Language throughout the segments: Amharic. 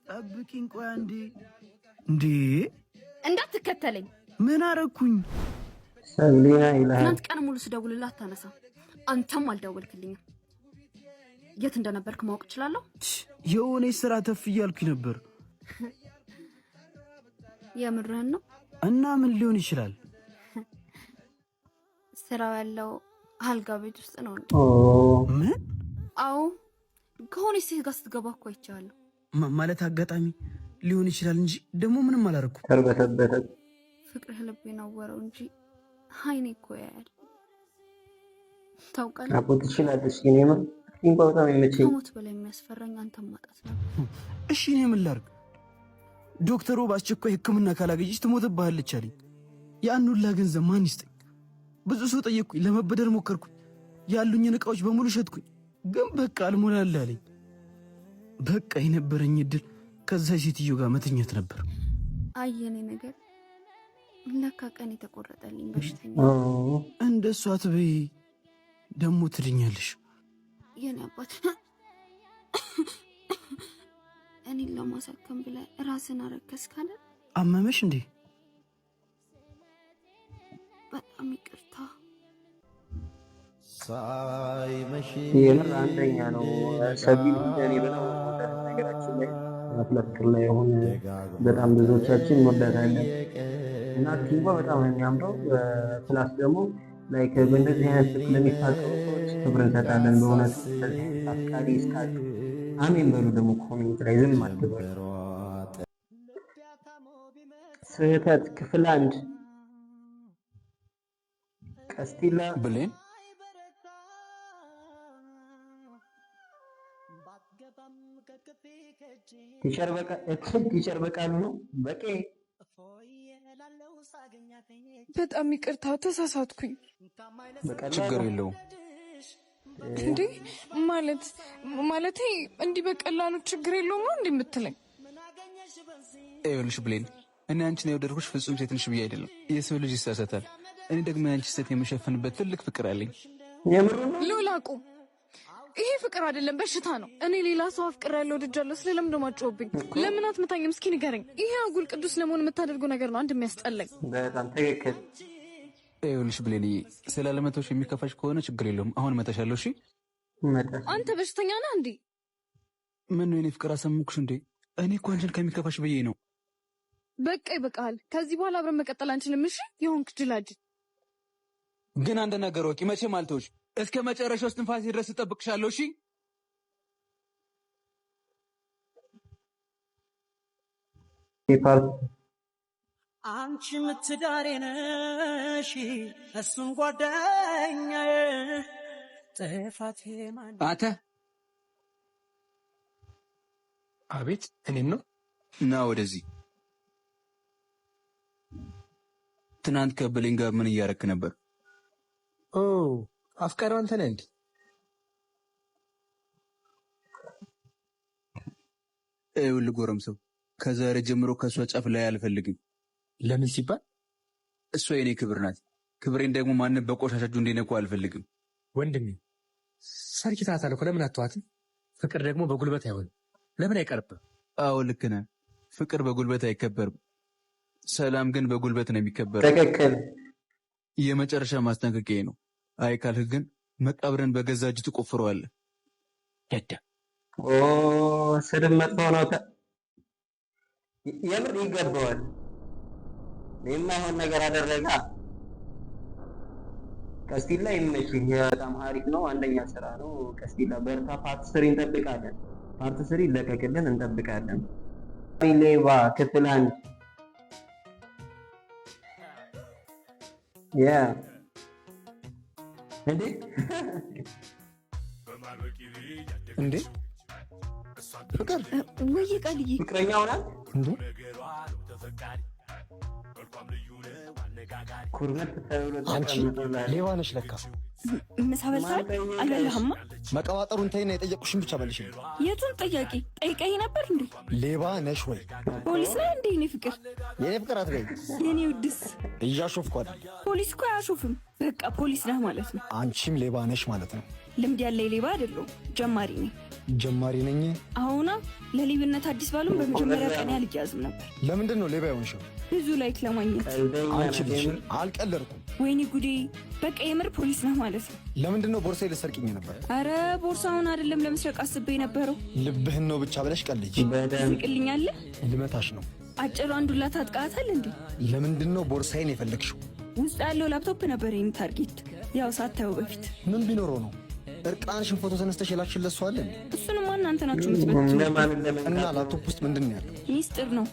ጠብቂኝ ቆይ አንዴ እንዴ እንዳትከተለኝ ምን አረኩኝ ሰብሊና ይላል ትናንት ቀን ሙሉ ስደውልልህ አታነሳም አንተም አልደወልክልኝም የት እንደነበርክ ማወቅ እችላለሁ የሆነ ስራ ተፍ እያልኩኝ ነበር የምርህን ነው እና ምን ሊሆን ይችላል ስራው ያለው አልጋ ቤት ውስጥ ነው ምን አዎ ከሆነ ሴት ጋር ስትገባ እኮ አይቻለሁ ማለት አጋጣሚ ሊሆን ይችላል እንጂ ደግሞ ምንም አላረኩም ተርበተበተ ፍቅርህ ልቤን አወረው እንጂ አይኔ እኮ ያያል ታውቃለህ አቦ ትችላለሽ ግን የምር በጣም ይመቸኝ ከሞት በላይ የሚያስፈራኝ አንተን ማጣት ነው እሺ እኔ ምን ላድርግ ዶክተሩ በአስቸኳይ ህክምና ካላገኘች ትሞትብሃለች አለኝ ያን ሁላ ገንዘብ ማን ይስጠኝ ብዙ ሰው ጠየቅኩኝ ለመበደር ሞከርኩኝ ያሉኝን እቃዎች በሙሉ ሸጥኩኝ ግን በቃ አልሞላልህ አለኝ በቃ የነበረኝ እድል ከዛ ሴትዮ ጋር መተኛት ነበር አየኔ ነገር ለካ ቀን የተቆረጠልኝ በሽተኛ እንደሷ አትበይ ደሞ ትድኛለሽ የኔ አባት እኔን ለማሳከም ብለህ ራስን አረከስክ አይደል አመመሽ እንዴ በጣም ይቅርታ የምር አንደኛ ነው ሰቢል እንደኔ በጣም ነገራችን ላይ አፍለክር ላይ ሆነ በጣም ብዙዎቻችን እንወዳታለን እና ቲምባ በጣም ነው የሚያምረው ፕላስ ደግሞ ላይክ በእንደዚህ አይነት ለሚታቀሩ ሰዎች ክብር እንሰጣለን በእውነት አፍቃሪ እስካሉ አሜን በሉ ደግሞ ኮሜንት ላይ ዝም አትበሉ ስህተት ክፍል 1 ቀስቲላ ብሌን ቲቸር በቃሉ ነው በቄ በጣም ይቅርታ ተሳሳትኩኝ ችግር የለውም እንዴ ማለቴ እንዲህ በቀላሉ ችግር የለውም ነው እንደምትለኝ ይኸውልሽ ብሌን እኔ አንቺን የወደድኩሽ ፍጹም ሴት ነሽ ብዬ አይደለም የሰው ልጅ ይሳሳታል እኔ ደግሞ አንቺ ሴት የምሸፍንበት ትልቅ ፍቅር አለኝ ሎላቁ ይሄ ፍቅር አይደለም በሽታ ነው እኔ ሌላ ሰው አፍቅር ያለው ልጅአለሁ ስለለም ደማጮብኝ ለምን አትመታኝም እስኪ ንገረኝ ይሄ አጉል ቅዱስ ለመሆን የምታደርገው ነገር ነው አንድ የሚያስጠላኝ በጣም ትክክል ይኸውልሽ ብሌን ስላለመተውሽ የሚከፋሽ ከሆነ ችግር የለውም አሁን መተሻለሁ እሺ አንተ በሽተኛ ነህ እንዴ ምን ነው የኔ ፍቅር አሰምኩሽ እንዴ እኔ እኮ አንቺን ከሚከፋሽ ብዬ ነው በቃ ይበቃል ከዚህ በኋላ አብረን መቀጠል አንችልም እሺ የሆንክ ጅላጅል ግን አንድ ነገር ወቂ መቼም አልተውሽ እስከ መጨረሻው እስትንፋሴ ድረስ እጠብቅሻለሁ እሺ አንቺ ምትዳሬ ነሽ እሱን ጓደኛዬ ጥፋቴ ማን አንተ አቤት እኔን ነው ና ወደዚህ ትናንት ከብሌን ጋር ምን እያረክ ነበር አፍቃሪው አንተ ነህ እንዴ ይኸውልህ ጎረምሳው ከዛሬ ጀምሮ ከእሷ ጫፍ ላይ አልፈልግም ለምን ሲባል እሷ የኔ ክብር ናት ክብሬን ደግሞ ማንም በቆሻሻችሁ እንዲነኩ አልፈልግም ወንድሜ ሰርኪታታል እኮ ለምን አትዋትም ፍቅር ደግሞ በጉልበት አይሆንም ለምን አይቀርብም አዎ ልክ ነህ ፍቅር በጉልበት አይከበርም ሰላም ግን በጉልበት ነው የሚከበረው ትክክል የመጨረሻ ማስጠንቀቂያ ነው አይ ካልህ ግን መቃብርን በገዛ እጅ ትቆፍረዋለህ ደደ ስድብ መጥፎ ነው የምር ይገባዋል የማይሆን ነገር አደረጋ ቀስቲላ ይመችህ በጣም አሪፍ ነው አንደኛ ስራ ነው ቀስቲላ በርታ ፓርት 3 እንጠብቃለን ፓርት 3 ይለቀቅልን እንጠብቃለን ሌባ ክፍል 1 ያ እንዴ ፍቅር ወይ ቃልዬ ፍቅረኛ ሆናል እንዴ ኩርመት ተብሎ አንቺ ሌባ ነሽ ለካ ምሳ በልተሃል? አልበላህማ? መቀባጠሩን ተይና የጠየቁሽን ብቻ መልሽልኝ። የቱን ጥያቄ ጠይቀኝ ነበር እንዴ? ሌባ ነሽ ወይ? ፖሊስ ነህ እንዴ? የኔ ፍቅር የኔ ፍቅር አትበይ። የኔ ውድስ እያሾፍኩ አይደል? ፖሊስ እኮ አያሾፍም። በቃ ፖሊስ ነህ ማለት ነው። አንቺም ሌባ ነሽ ማለት ነው። ልምድ ያለኝ ሌባ አይደለሁም፣ ጀማሪ ነኝ። ጀማሪ ነኝ? አሁና ለሌብነት አዲስ ባሉን በመጀመሪያ ቀን አልያዝም ነበር። ለምንድን ነው ሌባ የሆንሽው? ብዙ ላይክ ለማግኘት። አንቺ ልጅ አልቀለድኩም። ወይኔ ጉዴ! በቃ የምር ፖሊስ ነህ ማለት ነው። ለምንድን ነው ቦርሳዬ ልትሰርቂኝ ነበር? አረ ቦርሳውን አይደለም ለመስረቅ አስቤ ነበረው። ልብህን ነው ብቻ ብለሽ ቀልጅ። ትስቅልኛለህ? ልመታሽ ነው። አጭሩ አንዱላ ታጥቃታል እንዴ? ለምንድን ነው ቦርሳዬን የፈለግሽው? ውስጥ ያለው ላፕቶፕ ነበር የኔ ታርጌት። ያው ሳታየው በፊት ምን ቢኖረው ነው? እርቃንሽን ፎቶ ተነስተሽ የላክሽለት ሰው አለ እንዴ? እሱንማ እናንተ ናችሁ የምትበትኑት። እና ላፕቶፕ ውስጥ ምንድን ነው ያለው? ሚስጥር ነው።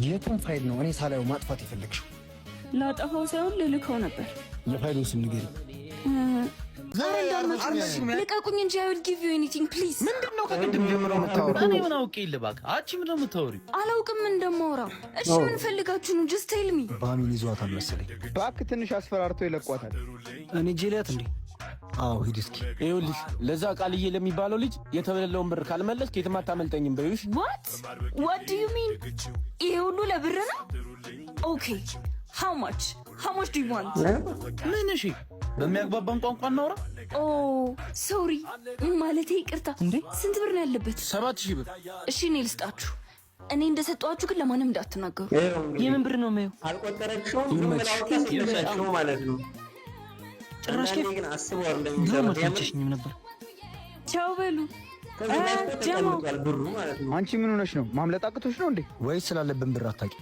የቱን ፋይል ነው እኔ ሳላየው ማጥፋት የፈለግሽው? ላጠፋው ሳይሆን ልልከው ነበር። የፋይሉን ስም ንገሪኝ። ልቀቁኝ እንጂ I will give you anything please። ምንድነው ከቅድም ጀምሮ የምታወራው? እኔ ምን አውቄ ልባክ? አንቺ ምን እንደምታወሪው አላውቅም እንደማወራው። እሺ ምን ፈልጋችሁ ነው? just tell me። ባሚን ይዟታል መሰለኝ። እባክህ ትንሽ አስፈራርቶ ይለቋታል። እኔ ጄሊያት እንዴ? አዎ ሂድ እስኪ። ይኸውልሽ ለዛ ቃልዬ ለሚባለው ልጅ የተበለለውን ብር ካልመለስ ከየትም አታመልጠኝም በይሽ። what do you mean? ይሄ ሁሉ ለብር ነው? okay how much do you want? ምን? እሺ በሚያግባባን ቋንቋ እናውራ። ሶሪ ማለቴ ይቅርታ። ስንት ብር ነው ያለበት? 7000 ብር። እሺ እኔ ልስጣችሁ። እኔ እንደሰጧችሁ ግን ለማንም እንዳትናገሩ። የምን ብር ነው የማየው? አልቆጠረችውም። ምን አውቃችሁ ማለት ነው? ጭራሽ ግን አስበው እንደሚሰራው ነበር። ቻው በሉ። ብሩ ማለት ነው። አንቺ ምን ሆነሽ ነው? ማምለጥ አቅቶሽ ነው እንዴ? ወይስ ስላለብን ብር አታውቂ?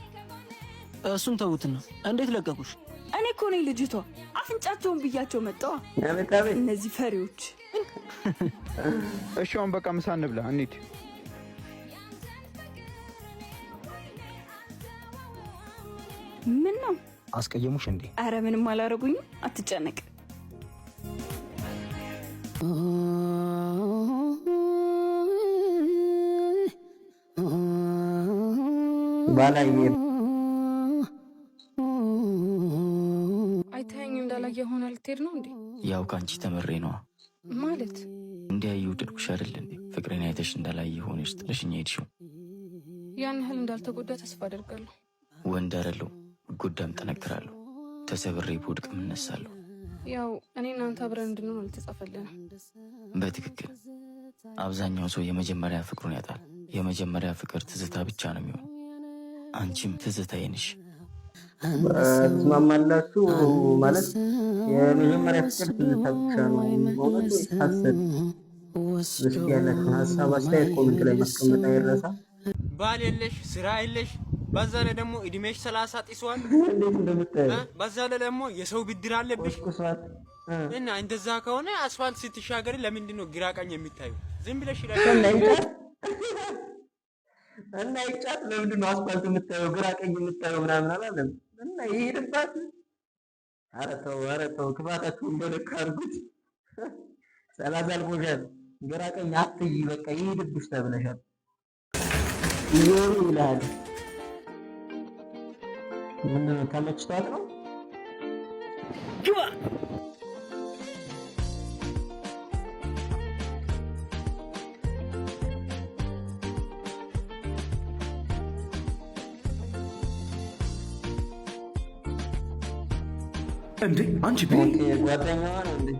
እሱን ተውትና እንዴት ለቀቁሽ? እኔ እኮ ነኝ ልጅቷ። አፍንጫቸውን ብያቸው መጣዋ እነዚህ ፈሪዎች። እሺ አሁን በቃ ምሳ እንብላ እንሂድ። ምን ነው አስቀየሙሽ እንዴ? አረ ምንም አላረጉኝም፣ አትጨነቅ። ባላዬ አይተኸኝ እንዳላየ ሆነ ልትሄድ ነው እንዴ? ያው ካንቺ ተመሬ ነዋ። ማለት እንዲያዩ ድርኩሽ አይደል እንዴ? ፍቅሬን አይተሽ እንዳላየ ሆነሽ ጥለሽኝ ሄድሽው። ያን ያህል እንዳልተጎዳ ተስፋ አደርጋለሁ። ወንድ አይደለሁ፣ ጎዳም ጠነክራለሁ። ተሰብሬ ብወድቅም እነሳለሁ። ያው እኔ እናንተ አብረን እንድንሆን አልተጻፈልንም። በትክክል አብዛኛው ሰው የመጀመሪያ ፍቅሩን ያጣል። የመጀመሪያ ፍቅር ትዝታ ብቻ ነው የሚሆን። አንቺም ትዝታዬ ነሽ። ትስማማላችሁ? ማለት የመጀመሪያ ፍቅር ትዝታ ብቻ ነው ማለት ሀሳብ እስኪ ያላችሁ ሀሳብ አስተያየት ኮሜንት ላይ ማስቀመጥ አይረሳ። ባል የለሽ ስራ የለሽ፣ በዛ ላይ ደግሞ እድሜሽ 30 ጢሷል። እንዴት እንደምታየው በዛ ላይ ደግሞ የሰው ብድር አለብሽ እና እንደዛ ከሆነ አስፋልት ስትሻገሪ ለምንድን ነው ግራ ቀኝ የሚታዩ? ዝም ብለሽ እና ይጫት ለምንድን ነው አስፋልት የምታየው ግራ ቀኝ የምታየው ምናምን አላለም እና ይሄድባት። ኧረ ተው ክፋታችሁን በልክ አድርጉት። 30 አልፎሻል፣ ግራ ቀኝ አትይ፣ በቃ ይሄድብሽ ተብለሻል። ይዞሩ ይላል። ምን ተመችቷት ነው? ግባ እንዴ አንቺ ጓደኛዋ ነው እንዴ?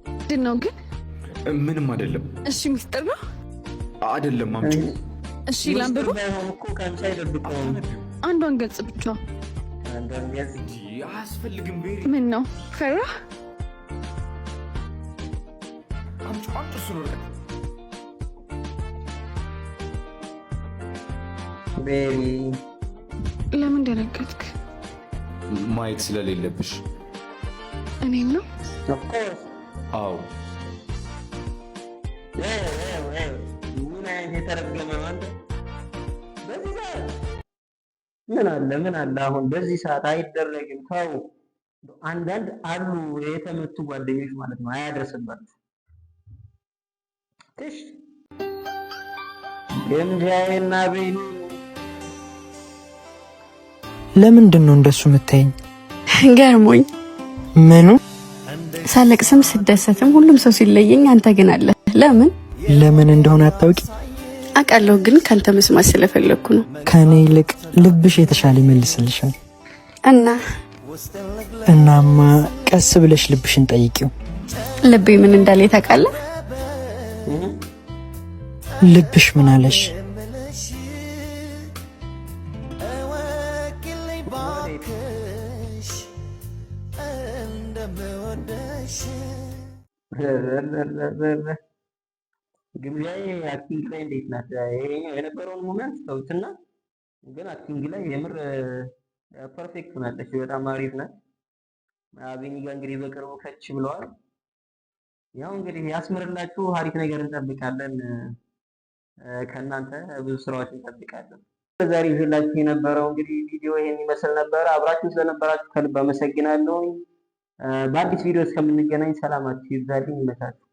ምንድን ነው ግን? ምንም አይደለም። እሺ ሚስጥር ነው አይደለም? አምጪ። እሺ ላንብብ። አንዷን ገጽ ብቻ አያስፈልግም። ቤሪ ምን ነው ፈራ? አምጪ እሱ ነው። ቤሪ ለምን ደነገጥክ? ማየት ስለሌለብሽ። እኔም ነው? አዎ። ምን አይነት የተረገመ ማለት ምን አለ አሁን በዚህ ሰዓት አይደረግም። ተው አንዳንድ አሉ የተመቱ ጓደኞች ማለት ነው። አያደርስባችሁ እሺ። እንጃይና ቤኒ ለምንድን ነው እንደሱ የምታየኝ? ገርሞኝ። ምኑ? ሳለቅስም ስደሰትም ሁሉም ሰው ሲለየኝ አንተ ግን አለ። ለምን እንደሆነ አታውቂ? አውቃለሁ፣ ግን ካንተ መስማት ስለፈለኩ ነው። ከኔ ይልቅ ልብሽ የተሻለ ይመልስልሻል። እናማ ቀስ ብለሽ ልብሽን ጠይቂው። ልቤ ምን እንዳለ ታውቃለህ? ልብሽ ምን አለሽ? ግብዣዬ አክቲንግ ላይ እንዴት ናት? ይሄኛው የነበረውን ሞመንት ተውትና፣ ግን አክቲንግ ላይ የምር ፐርፌክት ሆናለች። በጣም አሪፍ ናት። አቤኒ ጋር እንግዲህ በቅርቡ ከች ብለዋል። ያው እንግዲህ ያስምርላችሁ። አሪፍ ነገር እንጠብቃለን ከእናንተ ብዙ ስራዎች እንጠብቃለን። ዛሬ ይዤላችሁ የነበረው እንግዲህ ቪዲዮ ይሄን ይመስል ነበር። አብራችሁ ስለነበራችሁ ከልብ አመሰግናለሁ። በአዲስ ቪዲዮ እስከምንገናኝ ሰላማችሁ ይብዛልኝ። ይመቻችሁ።